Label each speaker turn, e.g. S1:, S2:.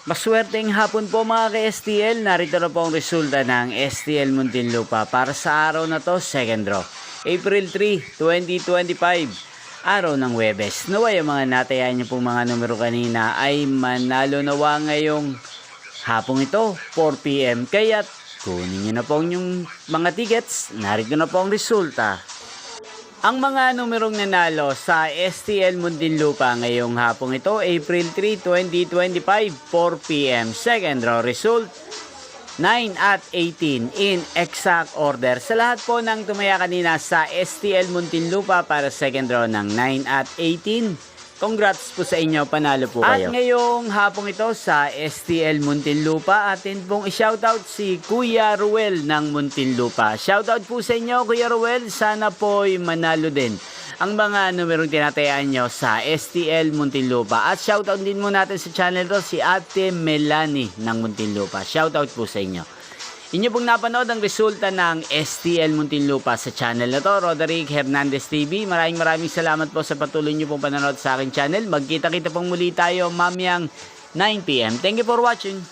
S1: Maswerteng hapon po mga ka-STL, narito na po ang resulta ng STL Muntinlupa para sa araw na to, second draw. April 3, 2025, araw ng Huwebes. Naway ang mga natayaan niyo pong mga numero kanina ay manalo nawa ngayong hapong ito, 4 PM. Kaya't kunin niyo na po yung mga tickets, narito na po ang resulta. Ang mga numerong nanalo sa STL Muntinlupa ngayong hapong ito, April 3, 2025, 4 PM. Second draw result, 9 at 18 in exact order. Sa lahat po ng tumaya kanina sa STL Muntinlupa para second draw ng 9 at 18, congrats po sa inyo, panalo po kayo. At ngayong hapong ito sa STL Muntinlupa, atin pong i-shoutout si Kuya Ruel ng Muntinlupa. Shoutout po sa inyo Kuya Ruel, sana po'y manalo din ang mga numerong tinatayaan nyo sa STL Muntinlupa. At shoutout din mo natin sa channel to si Ate Melanie ng Muntinlupa. Shoutout po sa inyo. Inyo pong napanood ang resulta ng STL Muntinlupa sa channel na to, Roderick Hernandez TV. Maraming salamat po sa patuloy nyo pong panonood sa aking channel. Magkita-kita pong muli tayo mamayang 9 PM. Thank you for watching.